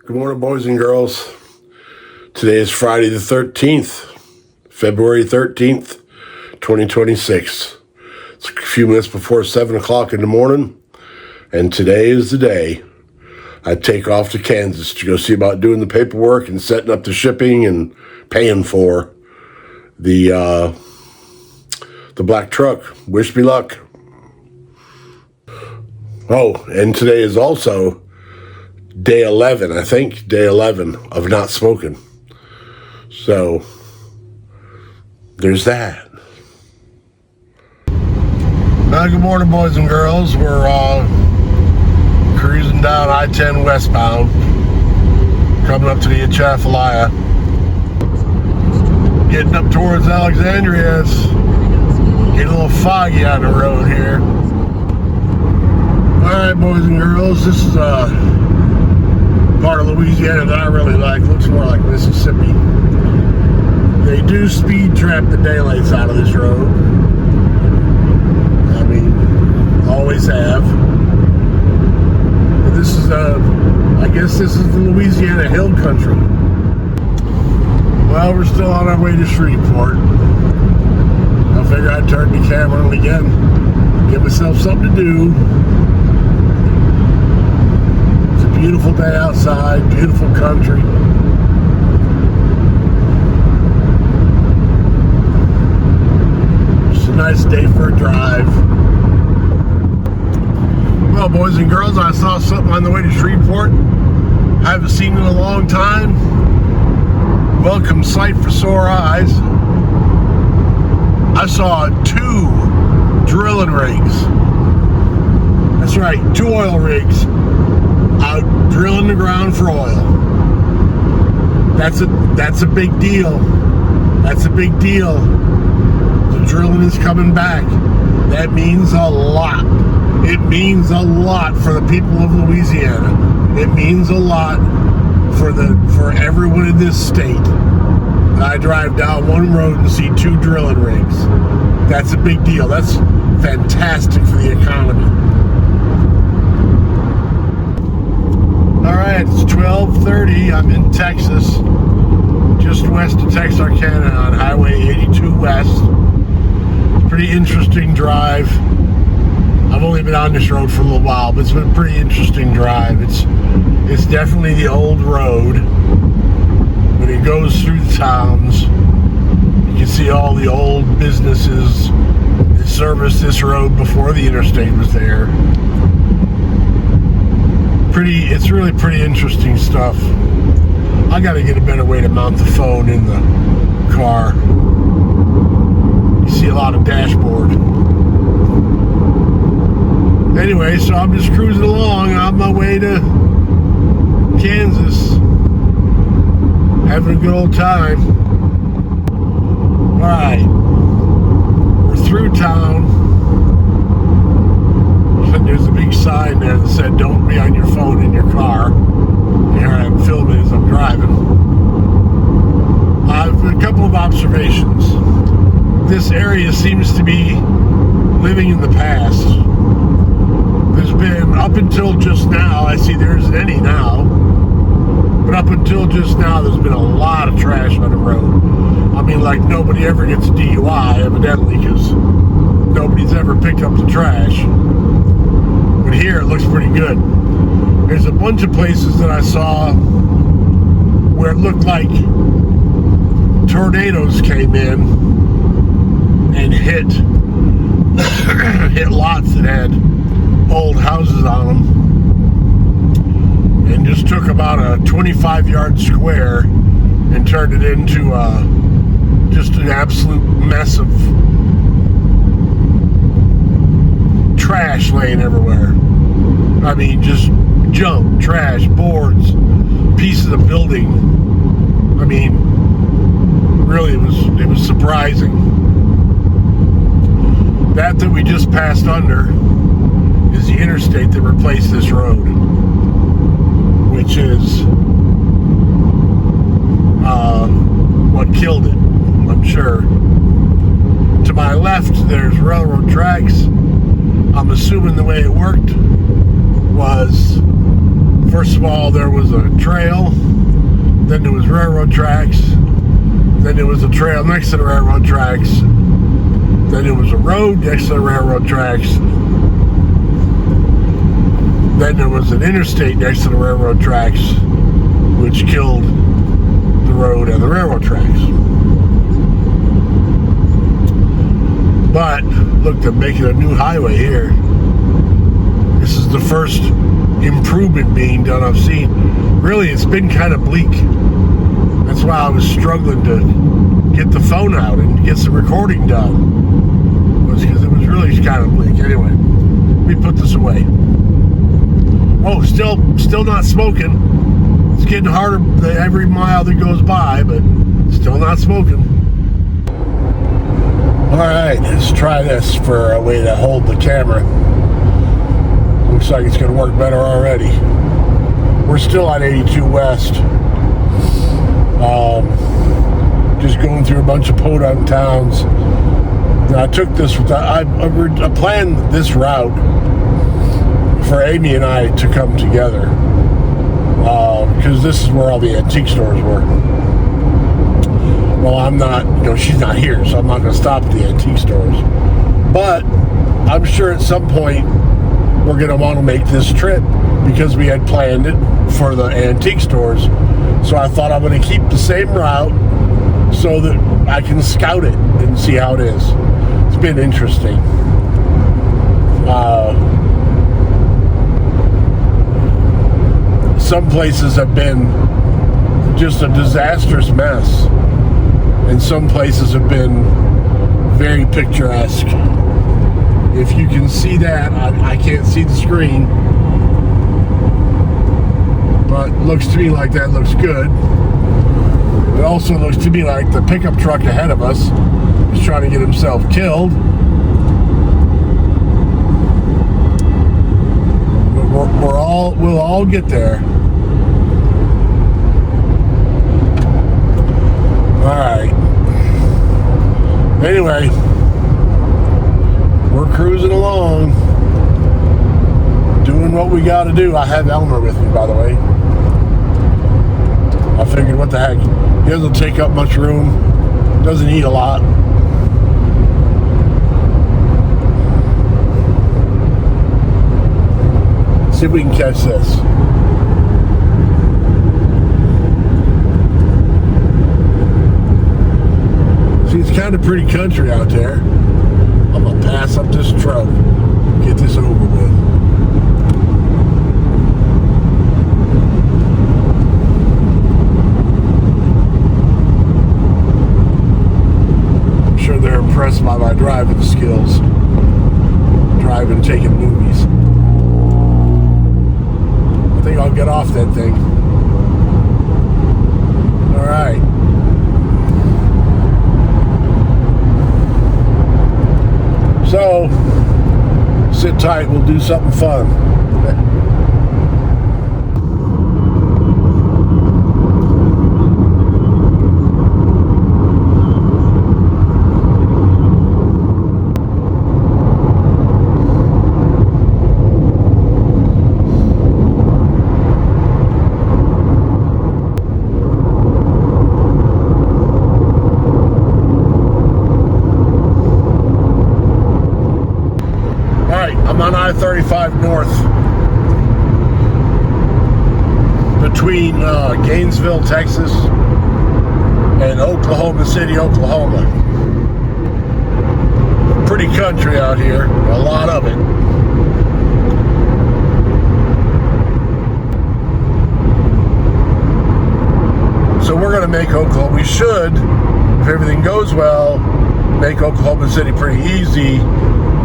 Good morning, boys and girls. Today is Friday the 13th, February 13th, 2026. It's a few minutes before 7 o'clock in the morning, and today is the day I take off to Kansas to go see about doing the paperwork and setting up the shipping and paying for the black truck. Wish me luck. Oh, and today is also day 11, I think, day 11 of not smoking. So, there's that. Now, good morning, boys and girls. We're cruising down I-10 westbound, coming up to the Atchafalaya. Getting up towards Alexandria. It's getting a little foggy on the road here. Alright, boys and girls, this is part of Louisiana that I really like. Looks more like Mississippi. They do speed trap the daylights out of this road. I mean, always have. But this is I guess this is the Louisiana Hill Country. Well, we're still on our way to Shreveport. I figured I'd turn the camera on again, give myself something to do. Beautiful day outside, beautiful country. Just a nice day for a drive. Well, boys and girls, I saw something on the way to Shreveport I haven't seen in a long time. Welcome sight for sore eyes. I saw 2 drilling rigs. That's right, 2 oil rigs out drilling the ground for oil. That's a big deal. That's a big deal. The drilling is coming back. That means a lot. It means a lot for the people of Louisiana. It means a lot for everyone in this state. I drive down one road and see 2 drilling rigs. That's a big deal. That's fantastic for the economy. Alright, it's 12:30. I'm in Texas, just west of Texarkana on Highway 82 West. Pretty interesting drive. I've only been on this road for a little while, but it's been a pretty interesting drive. It's definitely the old road, but it goes through the towns. You can see all the old businesses that serviced this road before the interstate was there. It's really pretty interesting stuff. I gotta get a better way to mount the phone in the car. You see a lot of dashboard. Anyway, so I'm just cruising along on my way to Kansas. Having a good old time. Alright. We're through town. There's a big sign there that said, "Don't be on your phone in your car." Here I am filming as I'm driving. I've a couple of observations. This area seems to be living in the past. There's been, up until just now, I see there isn't any now, but up until just now, there's been a lot of trash on the road. I mean, like, nobody ever gets a DUI, evidently, because nobody's ever picked up the trash. But here it looks pretty good. There's a bunch of places that I saw where it looked like tornadoes came in and hit lots that had old houses on them, and just took about a 25-yard square and turned it into just an absolute mess of trash laying everywhere. I mean, just junk, trash, boards, pieces of building. I mean, really, it was surprising. That we just passed under is the interstate that replaced this road, which is what killed it, I'm sure. To my left, there's railroad tracks. I'm assuming the way it worked was First of all, there was a trail, then there was railroad tracks, then there was a trail next to the railroad tracks, then there was a road next to the railroad tracks, then there was an interstate next to the railroad tracks, which killed the road and the railroad tracks. But look, they're making a new highway here. This is the first improvement being done I've seen. Really, it's been kind of bleak. That's why I was struggling to get the phone out and get some recording done. Was because it was really kind of bleak. Anyway, we put this away. Oh, still not smoking. It's getting harder every mile that goes by, but still not smoking. All right, let's try this for a way to hold the camera. Looks like it's going to work better already. We're still on 82 West. Just going through a bunch of podunk towns. And I took this, I planned this route for Amy and I to come together. Because this is where all the antique stores were. Well, I'm not, she's not here, so I'm not going to stop at the antique stores. But I'm sure at some point we're going to want to make this trip because we had planned it for the antique stores. So I thought I'm going to keep the same route so that I can scout it and see how it is. It's been interesting. Some places have been just a disastrous mess. And some places have been very picturesque. If you can see that, I can't see the screen. But it looks to me like that looks good. It also looks to me like the pickup truck ahead of us is trying to get himself killed. But we'll all get there. Alright. Anyway, we're cruising along, doing what we got to do. I have Elmer with me, by the way. I figured, what the heck? He doesn't take up much room, doesn't eat a lot. See if we can catch this. See, it's kind of pretty country out there. I'm going to pass up this truck, get this over with. I'm sure they're impressed by my driving skills. Driving, taking movies. I think I'll get off that thing. All right. So, sit tight, we'll do something fun. I'm on I-35 North between Gainesville, Texas and Oklahoma City, Oklahoma. Pretty country out here, a lot of it. So we're going to make Oklahoma, we should, if everything goes well, make Oklahoma City pretty easy.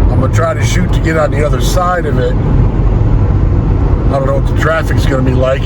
I'm going to try to shoot to get on the other side of it. I don't know what the traffic's going to be like.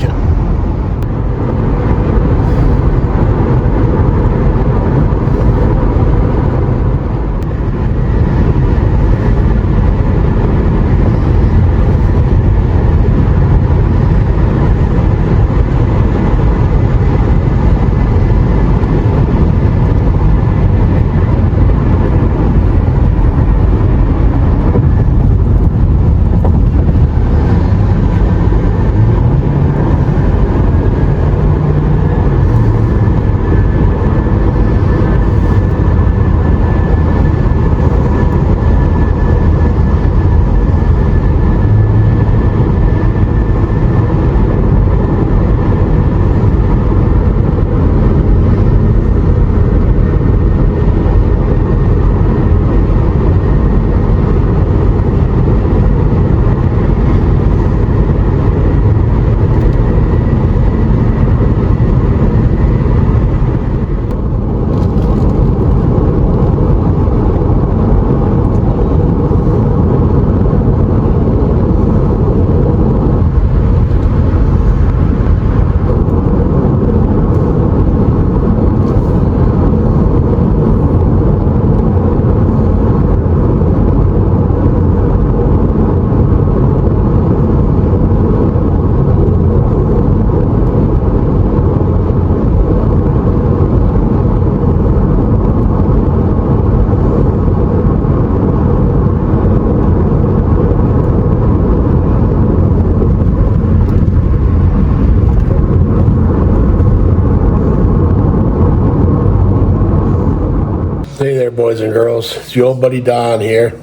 boys and girls. It's your old buddy Don here,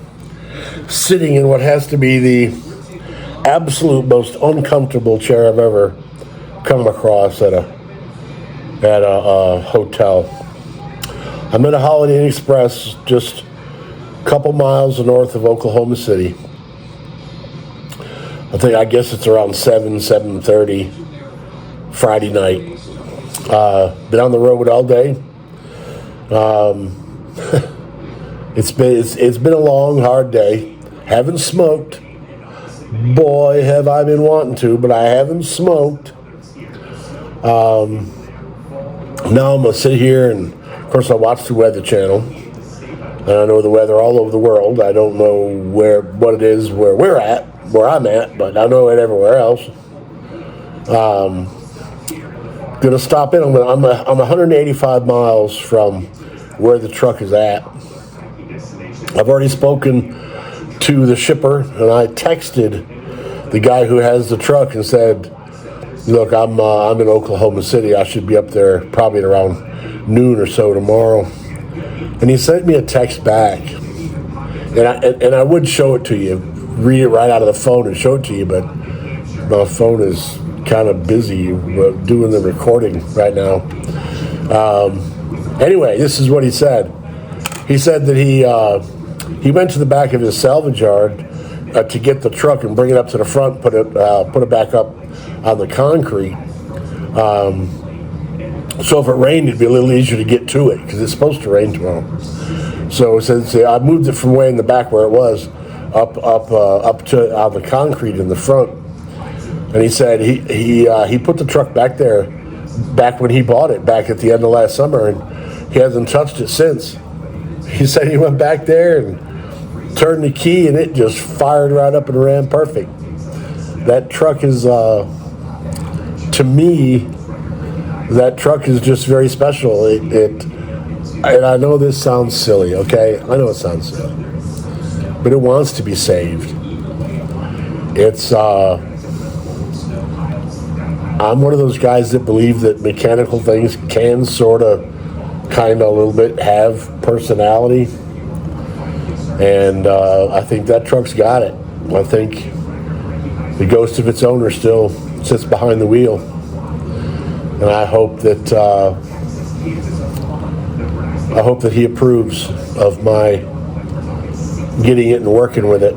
sitting in what has to be the absolute most uncomfortable chair I've ever come across at a hotel. I'm at a Holiday Inn Express just a couple miles north of Oklahoma City. I guess it's around 7:30 Friday night. Been on the road all day. It's been a long, hard day. Haven't smoked. Boy, have I been wanting to, but I haven't smoked. Now I'm gonna sit here and, of course, I watch the Weather Channel, and I know the weather all over the world. I don't know what it is where I'm at, but I know it everywhere else. Gonna stop in. I'm 185 miles from where the truck is at. I've already spoken to the shipper, and I texted the guy who has the truck and said, "Look, I'm in Oklahoma City. I should be up there probably at around noon or so tomorrow." And he sent me a text back, and I would show it to you, read it right out of the phone and show it to you, but my phone is kind of busy doing the recording right now. Anyway, this is what he said. He said that he went to the back of his salvage yard to get the truck and bring it up to the front, put it back up on the concrete. So if it rained, it'd be a little easier to get to it because it's supposed to rain tomorrow. So since I moved it from way in the back where it was up to on the concrete in the front. And he said he put the truck back there back when he bought it back at the end of last summer, and he hasn't touched it since. He said he went back there and turned the key, and it just fired right up and ran perfect. That truck is, to me, that truck is just very special. And I know this sounds silly, okay? I know it sounds silly, but it wants to be saved. I'm one of those guys that believe that mechanical things can sort of, kind of a little bit have personality. And I think that truck's got it. I think the ghost of its owner still sits behind the wheel. And I hope that he approves of my getting it and working with it.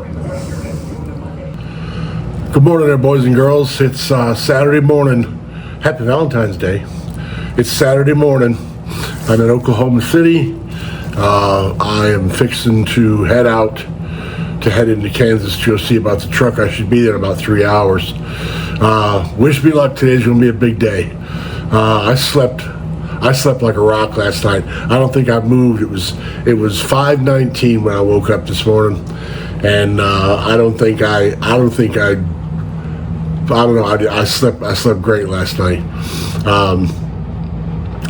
Good morning there, boys and girls. It's Saturday morning. Happy Valentine's Day. It's Saturday morning. I'm in Oklahoma City. I am fixing to head into Kansas to go see about the truck. I should be there in about 3 hours. Wish me luck. Today's going to be a big day. I slept like a rock last night. I don't think I moved. It was 5:19 when I woke up this morning, and I slept great last night.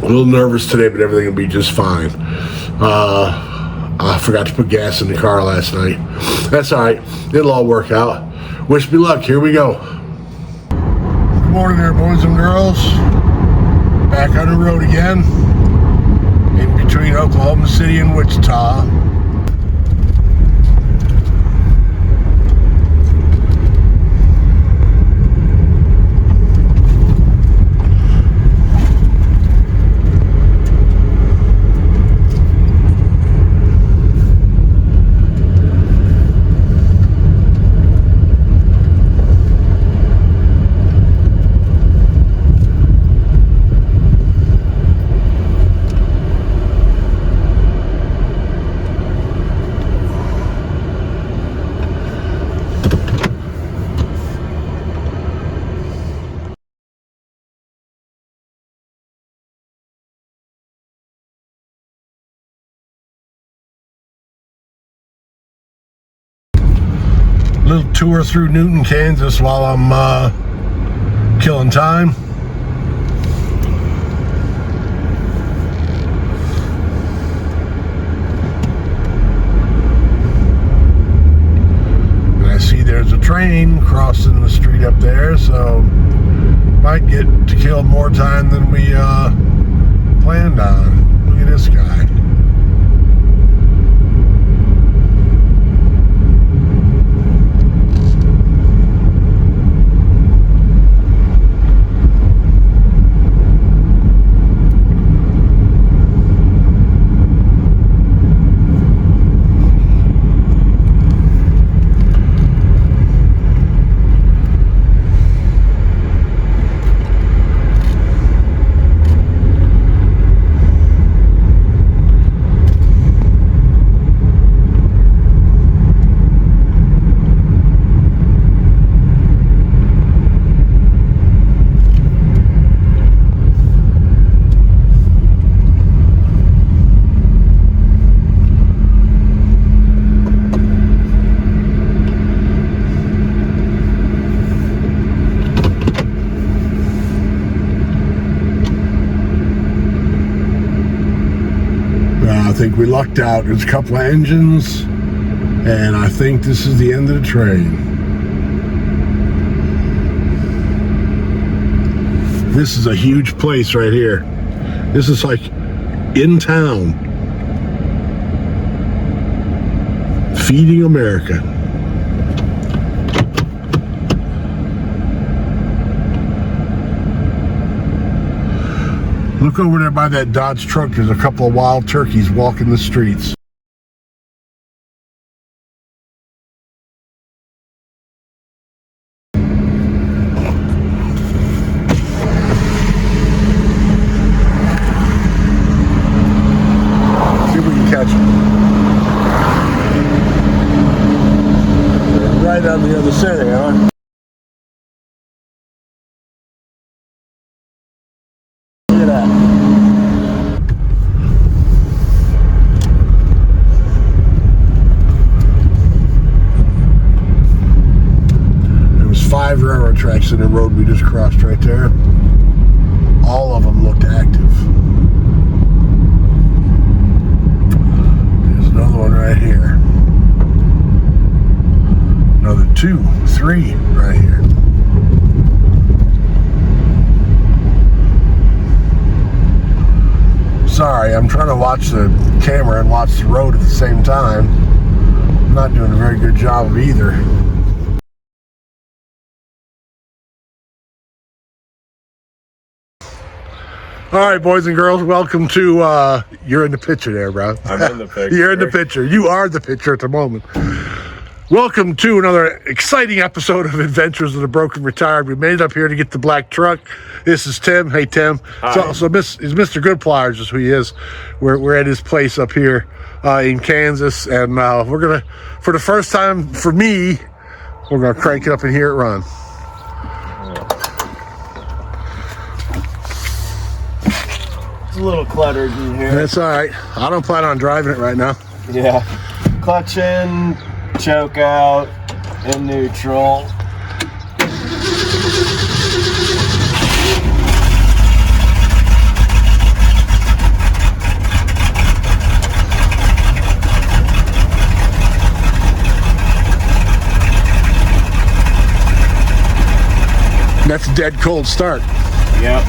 A little nervous today, but everything will be just fine. I forgot to put gas in the car last night. That's all right. It'll all work out. Wish me luck. Here we go. Good morning there, boys and girls. Back on the road again, in between Oklahoma City and Wichita. Little tour through Newton, Kansas while I'm killing time. And I see there's a train crossing the street up there, so might get to kill more time than we planned on. Look at this guy. think we lucked out. There's a couple of engines, and I think this is the end of the train. This is a huge place right here. This is like in town. Feeding America. Look over there by that Dodge truck. There's a couple of wild turkeys walking the streets. See if we can catch them. They're right on the other side, huh? Look at that. There was 5 railroad tracks in the road we just crossed right there. All of them looked active. There's another one right here. Another 2, 3 right here. Sorry, I'm trying to watch the camera and watch the road at the same time. I'm not doing a very good job of either. All right, boys and girls, welcome to, you're in the picture there, bro. I'm in the picture. You're in the picture. You are the picture at the moment. Welcome to another exciting episode of Adventures of the Broken Retired. We made it up here to get the black truck. This is Tim. Hey, Tim. Hi. So is Mr. Good Pliers is who he is. We're at his place up here in Kansas, and we're gonna, for the first time for me, we're gonna crank it up and hear it run. It's a little cluttered in here. That's all right. I don't plan on driving it right now. Yeah. Clutch in, choke out, in neutral. That's a dead cold start. Yep.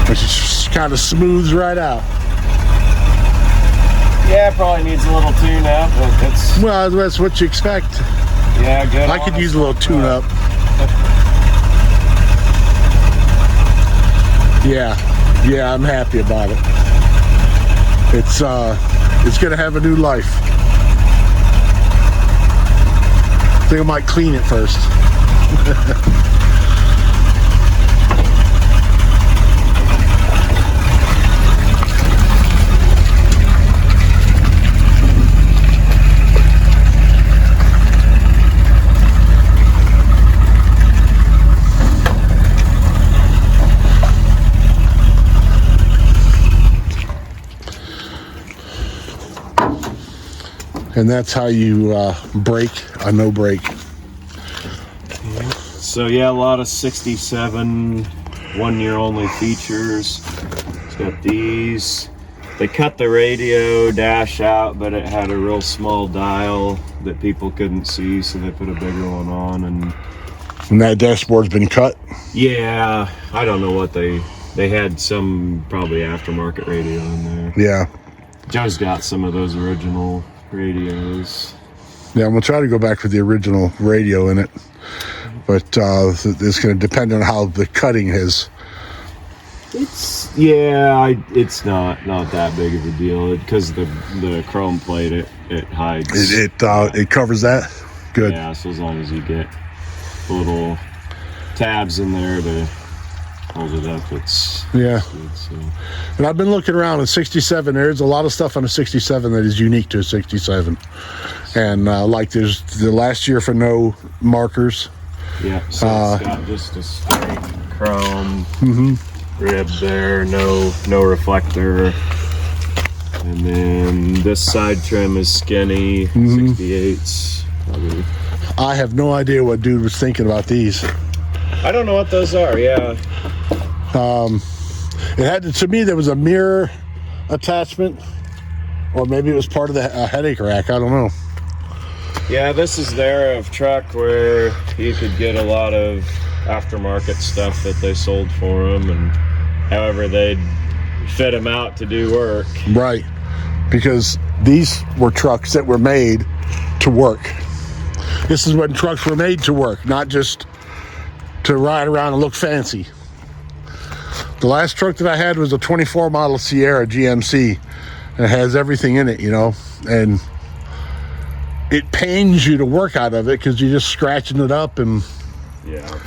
Which just kind of smooths right out. Yeah, probably needs a little tune up, but it's, Well, that's what you expect. yeah, good. I could use a little tune up. Yeah, I'm happy about it. It's gonna have a new life. I think I might clean it first. And that's how you brake a no brake. So yeah, a lot of 67 1-year only features. It's got these. They cut the radio dash out, but it had a real small dial that people couldn't see, so they put a bigger one on. And that dashboard's been cut. Yeah, I don't know what they had, some probably aftermarket radio in there. Yeah. Joe's got some of those original radios. Yeah, I'm gonna try to go back with the original radio in it, but it's gonna depend on how the cutting is. It's not that big of a deal because the chrome plate it hides. It covers that. Good. Yeah, so as long as you get little tabs in there to hold it up, it's Yeah. good. So. And I've been looking around at 67. There's a lot of stuff on a 67 that is unique to a 67. And like there's the last year for no markers. Yeah, so it's got just a straight chrome rib there, no reflector. And then this side trim is skinny, 68s. Probably. I have no idea what dude was thinking about these. I don't know what those are, yeah. It had to me there was a mirror attachment Or maybe it was part of the headache rack. I don't know. Yeah, this is their truck where you could get a lot of aftermarket stuff that they sold for them, and however they'd fit them out to do work. Right. Because these were trucks that were made to work. This is when trucks were made to work, not just to ride around and look fancy. The last truck that I had was a 24 model Sierra GMC. And it has everything in it, you know, and it pains you to work out of it because you're just scratching it up, and yeah.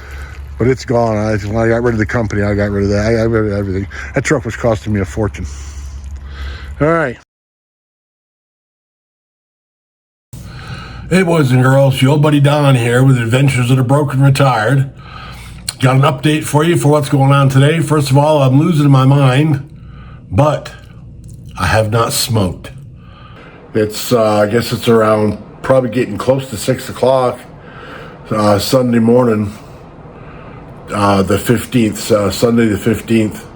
But it's gone. When I got rid of the company, I got rid of that. I got rid of everything. That truck was costing me a fortune. All right. Hey, boys and girls, your old buddy Don here with Adventures of the Broken Retired. Got an update for you for what's going on today. First of all, I'm losing my mind, but I have not smoked. It's, I guess it's around, probably getting close to 6 o'clock, Sunday morning, the 15th, Sunday the 15th.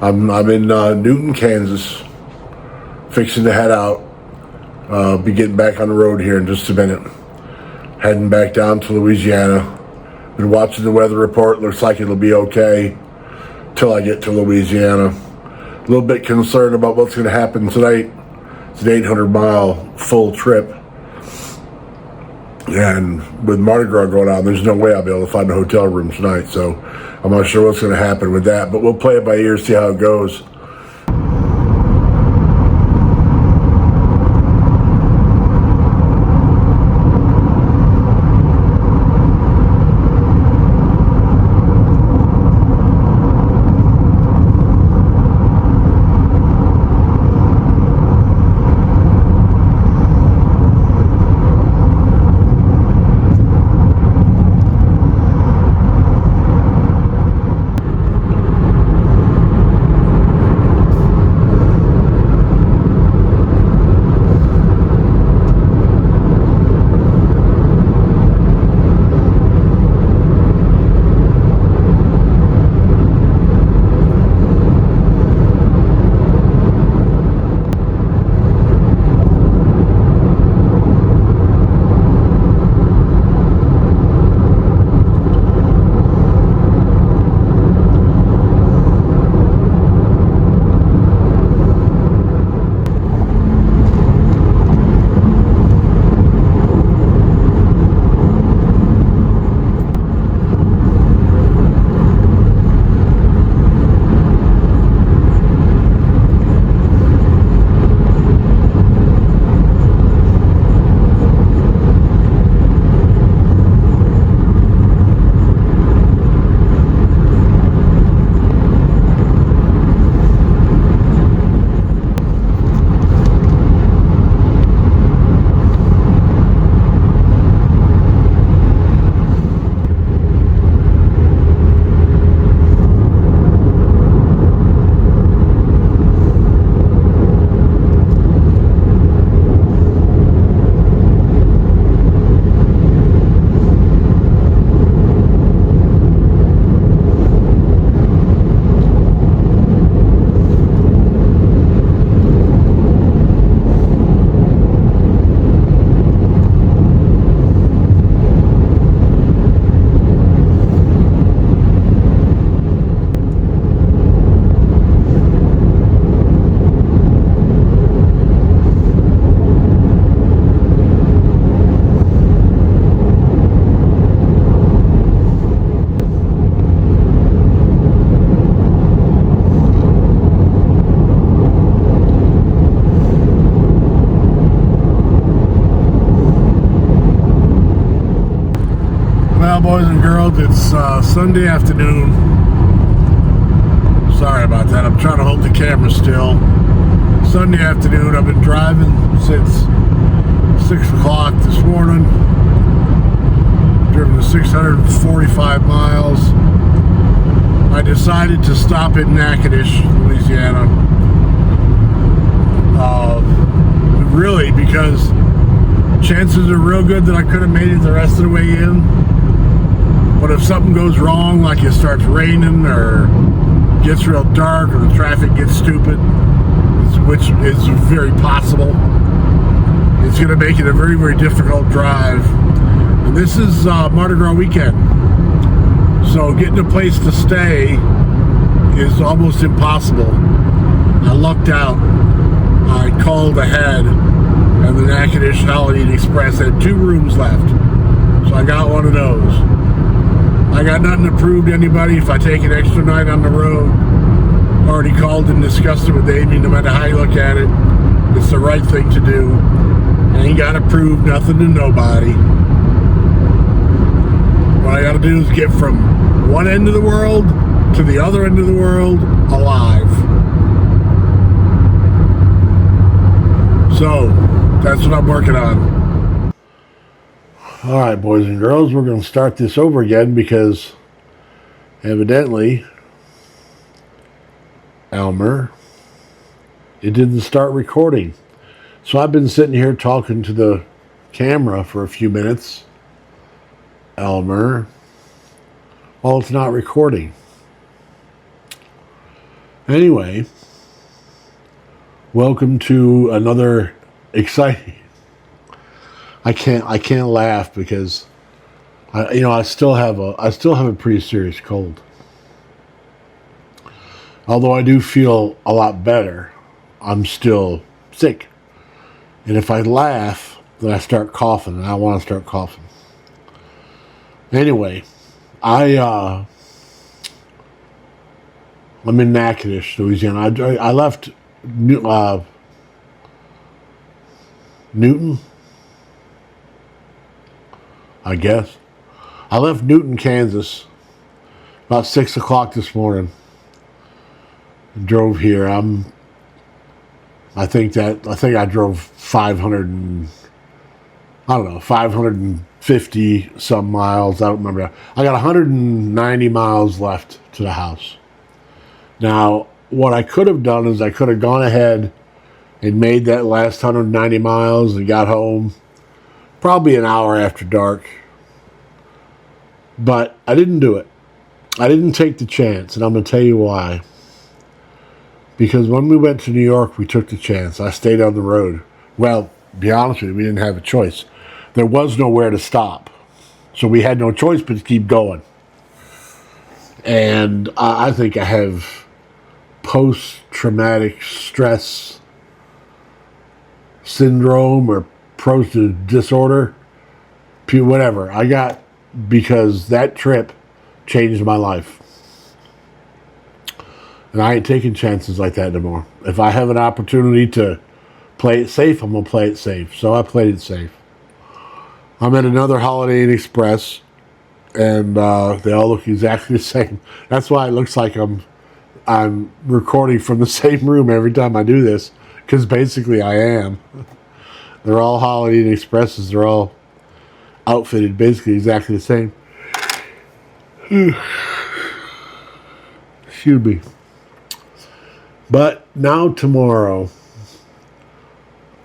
I'm in Newton, Kansas, fixing to head out. Be getting back on the road here in just a minute. Heading back down to Louisiana. Been watching the weather report. Looks like it'll be okay till I get to Louisiana. A little bit concerned about what's going to happen tonight. It's an 800-mile full trip. And with Mardi Gras going on, there's no way I'll be able to find a hotel room tonight. So I'm not sure what's going to happen with that. But we'll play it by ear, see how it goes. Boys and girls, it's Sunday afternoon. Sorry about that. I'm trying to hold the camera still. Sunday afternoon. I've been driving since 6 o'clock this morning. Driven 645 miles. I decided to stop in Natchitoches, Louisiana. Really, because chances are real good that I could have made it the rest of the way in. But if something goes wrong, like it starts raining or gets real dark or the traffic gets stupid, it's which is very possible. It's going to make it a very, very difficult drive. And this is Mardi Gras weekend. So getting a place to stay is almost impossible. I lucked out. I called ahead, and the Natchitoches Holiday Inn Express had 2 rooms left. So I got one of those. I got nothing to prove to anybody if I take an extra night on the road. Already called and discussed it with Amy. No matter how you look at it, it's the right thing to do. I ain't got to prove nothing to nobody. What I got to do is get from one end of the world to the other end of the world alive. So, that's what I'm working on. Alright, boys and girls, we're going to start this over again because evidently Elmer, it didn't start recording. So I've been sitting here talking to the camera for a few minutes. Elmer, well, it's not recording. Anyway, welcome to another exciting. I can't laugh because I still have a pretty serious cold. Although I do feel a lot better, I'm still sick. And if I laugh, then I start coughing, and I want to start coughing. Anyway, I'm in Natchitoches, Louisiana. I left Newton, I guess. I left Newton, Kansas about 6 o'clock this morning. Drove here. I think I drove 550 some miles. I don't remember. I got 190 miles left to the house. Now, what I could have done is I could have gone ahead and made that last 190 miles and got home probably an hour after dark. But I didn't do it. I didn't take the chance, and I'm going to tell you why. Because when we went to New York, we took the chance. I stayed on the road. Well, to be honest with you, we didn't have a choice. There was nowhere to stop. So we had no choice but to keep going. And I think I have post-traumatic stress syndrome or disorder, whatever. I got, because that trip changed my life. And I ain't taking chances like that anymore. If I have an opportunity to play it safe, I'm going to play it safe. So I played it safe. I'm at another Holiday Inn Express, and they all look exactly the same. That's why it looks like I'm recording from the same room every time I do this, because basically I am. They're all Holiday Inn Expresses. They're all outfitted basically exactly the same. Excuse me. But now tomorrow,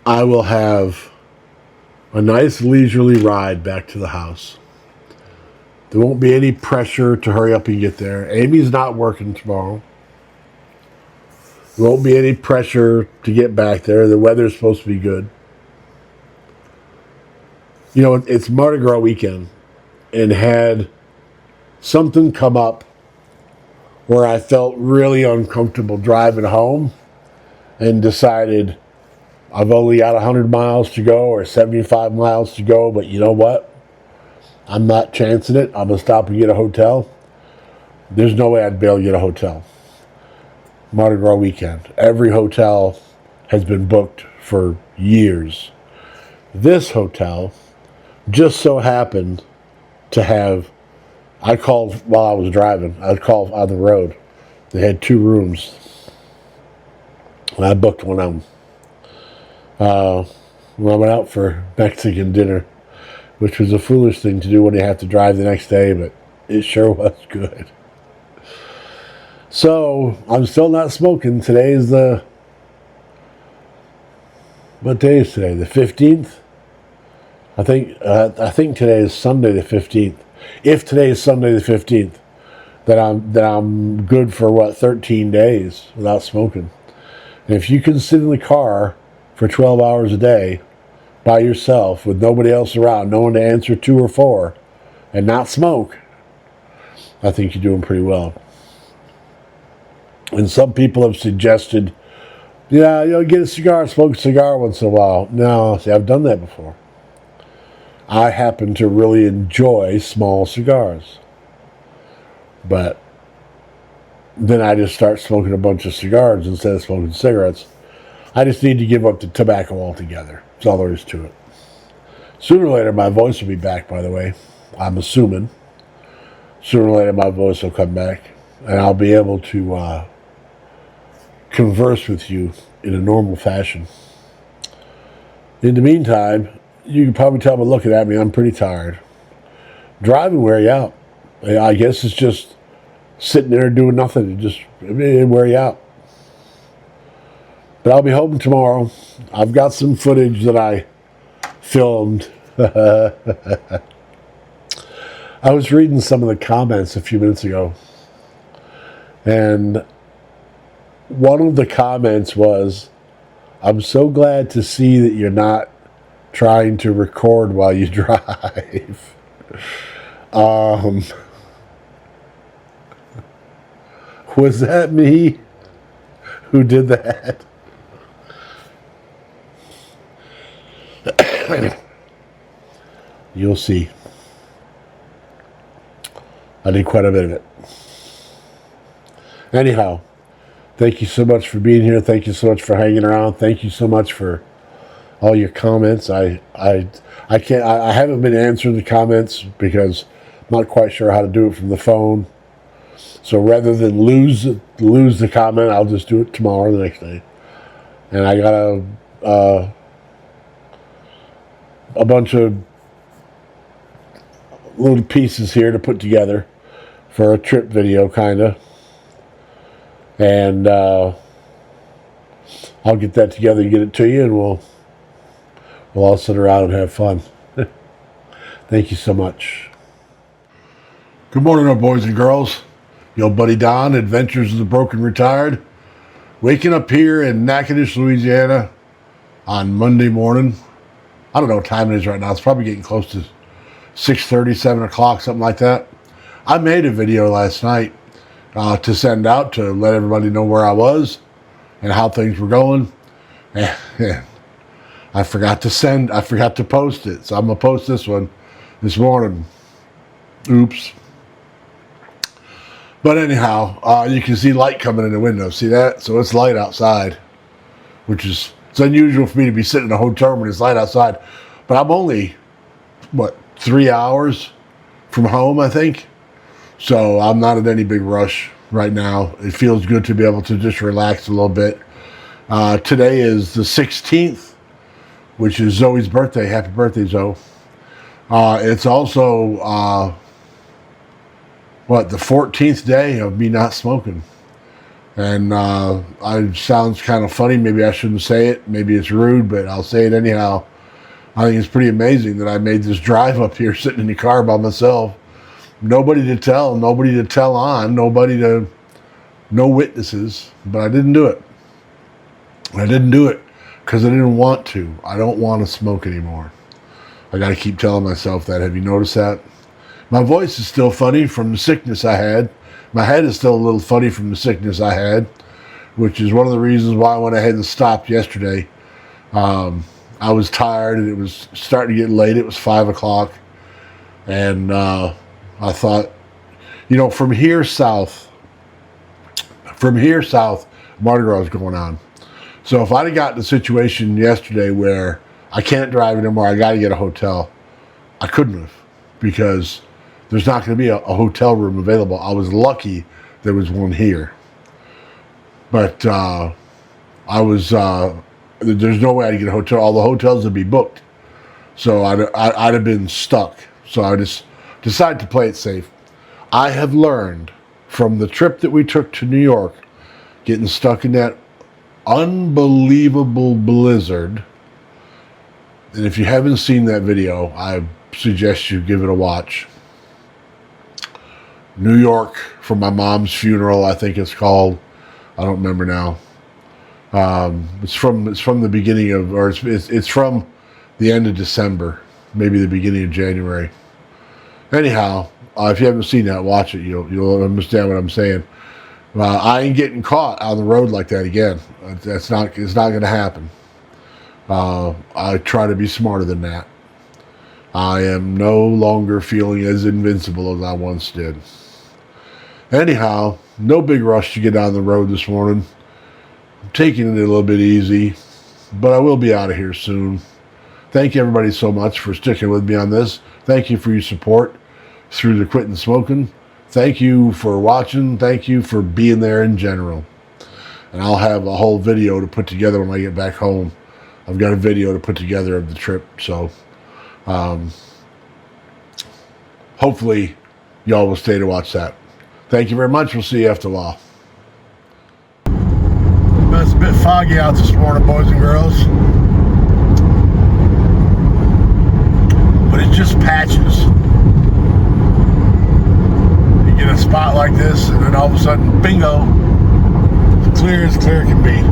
I will have a nice leisurely ride back to the house. There won't be any pressure to hurry up and get there. Amy's not working tomorrow. There won't be any pressure to get back there. The weather's supposed to be good. You know, it's Mardi Gras weekend, and had something come up where I felt really uncomfortable driving home and decided I've only got 100 miles to go or 75 miles to go, but you know what? I'm not chancing it. I'm going to stop and get a hotel. There's no way I'd be able to get a hotel. Mardi Gras weekend. Every hotel has been booked for years. This hotel just so happened to have, I called while I was driving. I called on the road. They had 2 rooms. And I booked one of them. When I went out for Mexican dinner, which was a foolish thing to do when you have to drive the next day, but it sure was good. So, I'm still not smoking. Today's what day is today? The 15th? I think today is Sunday the 15th. If today is Sunday the 15th, then I'm good for 13 days without smoking. And if you can sit in the car for 12 hours a day by yourself with nobody else around, no one to answer to or for, and not smoke, I think you're doing pretty well. And some people have suggested, yeah, get a cigar, smoke a cigar once in a while. No, see, I've done that before. I happen to really enjoy small cigars. But then I just start smoking a bunch of cigars instead of smoking cigarettes. I just need to give up the tobacco altogether. That's all there is to it. Sooner or later, my voice will be back, by the way. I'm assuming. Sooner or later, my voice will come back. And I'll be able to converse with you in a normal fashion. In the meantime, you can probably tell by looking at me, I'm pretty tired. Driving wear you out. I guess it's just sitting there doing nothing. It wear you out. But I'll be home tomorrow. I've got some footage that I filmed. I was reading some of the comments a few minutes ago. And one of the comments was, I'm so glad to see that you're not trying to record while you drive. Was that me who did that? You'll see. I did quite a bit of it. Anyhow, thank you so much for being here. Thank you so much for hanging around. Thank you so much for all your comments. I haven't been answering the comments because I'm not quite sure how to do it from the phone. So rather than lose the comment, I'll just do it tomorrow or the next day. And I got a bunch of little pieces here to put together for a trip video, kind of. And I'll get that together and get it to you, and we'll all sit around and have fun. Thank you so much. Good morning, boys and girls. Your buddy Don, Adventures of the Broken Retired, waking up here in Natchitoches, Louisiana on Monday morning. I don't know what time it is right now. It's probably getting close to 6:30, 7 o'clock, something like that. I made a video last night to send out to let everybody know where I was and how things were going. And I forgot to post it. So I'm going to post this one this morning. Oops. But anyhow, you can see light coming in the window. See that? So it's light outside, which is, it's unusual for me to be sitting in a hotel room when it's light outside. But I'm only, 3 hours from home, I think. So I'm not in any big rush right now. It feels good to be able to just relax a little bit. Today is the 16th, which is Zoe's birthday. Happy birthday, Zoe. It's also, the 14th day of me not smoking. And it sounds kind of funny. Maybe I shouldn't say it. Maybe it's rude, but I'll say it anyhow. I think it's pretty amazing that I made this drive up here sitting in the car by myself. Nobody to tell on, no witnesses, but I didn't do it. I didn't do it because I didn't want to. I don't want to smoke anymore. I got to keep telling myself that. Have you noticed that? My voice is still funny from the sickness I had. My head is still a little funny from the sickness I had, which is one of the reasons why I went ahead and stopped yesterday. I was tired and it was starting to get late. It was 5 o'clock. And I thought, from here south, Mardi Gras is going on. So if I'd have gotten a situation yesterday where I can't drive anymore, I got to get a hotel, I couldn't have, because there's not going to be a hotel room available. I was lucky there was one here. But there's no way I'd get a hotel. All the hotels would be booked. So I'd have been stuck. So I just decided to play it safe. I have learned from the trip that we took to New York, getting stuck in that unbelievable blizzard. And if you haven't seen that video, I suggest you give it a watch. New York for my mom's funeral, I think it's called. I don't remember now. It's from the beginning of, or it's from the end of December, maybe the beginning of January. Anyhow, if you haven't seen that, watch it. You'll understand what I'm saying. I ain't getting caught on the road like that again. It's not going to happen. I try to be smarter than that. I am no longer feeling as invincible as I once did. Anyhow, no big rush to get on the road this morning. I'm taking it a little bit easy, but I will be out of here soon. Thank you everybody so much for sticking with me on this. Thank you for your support through the Quitting Smoking. Thank you for watching. Thank you for being there in general. And I'll have a whole video to put together when I get back home. I've got a video to put together of the trip, so hopefully y'all will stay to watch that. Thank you very much. We'll see you after a while. It's a bit foggy out this morning, boys and girls. But it's just patches. You get a spot like this, and then all of a sudden, bingo, as clear can be.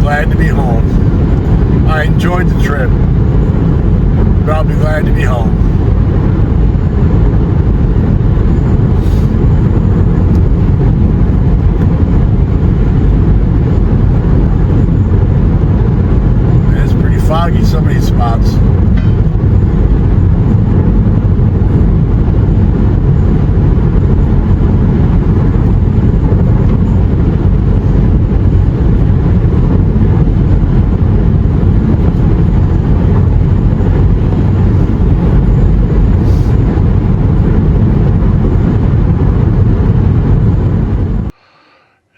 Glad to be home. I enjoyed the trip, but I'll be glad to be home. It's pretty foggy, some of these spots.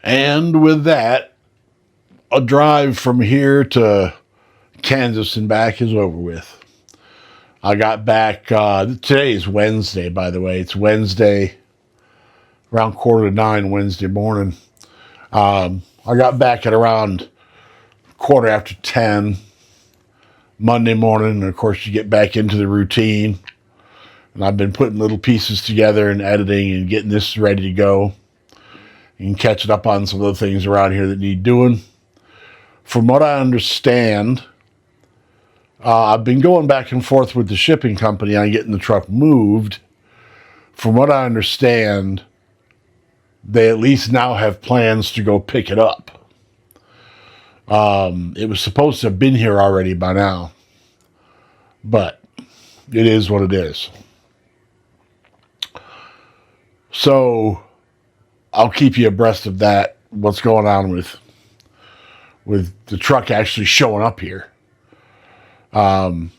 And with that, a drive from here to Kansas and back is over with. I got back, today is Wednesday, by the way. It's Wednesday, around 8:45 Wednesday morning. I got back at around 10:15 Monday morning. And of course, you get back into the routine. And I've been putting little pieces together and editing and getting this ready to go. And catching up on some of the things around here that need doing. From what I understand, I've been going back and forth with the shipping company on getting the truck moved. From what I understand, they at least now have plans to go pick it up. It was supposed to have been here already by now. But it is what it is. So I'll keep you abreast of that, what's going on with the truck actually showing up here. But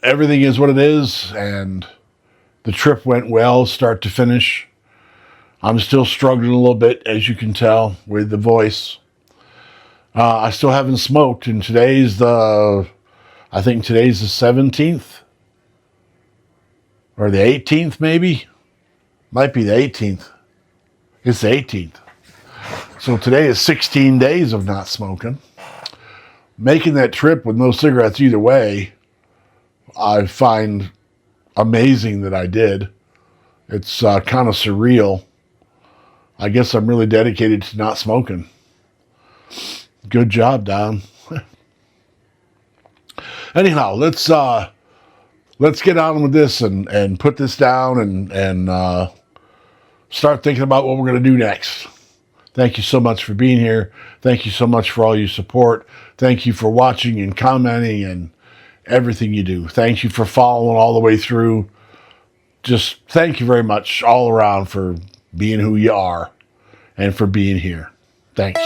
everything is what it is, and the trip went well, start to finish. I'm still struggling a little bit, as you can tell, with the voice. I still haven't smoked, and today's the 17th, or the 18th maybe. Might be the 18th. It's the 18th. So today is 16 days of not smoking. Making that trip with no cigarettes either way, I find amazing that I did. It's kind of surreal. I guess I'm really dedicated to not smoking. Good job, Don. Anyhow, let's get on with this and put this down and start thinking about what we're going to do next. Thank you so much for being here. Thank you so much for all your support. Thank you for watching and commenting and everything you do. Thank you for following all the way through. Just thank you very much all around for being who you are and for being here. Thanks.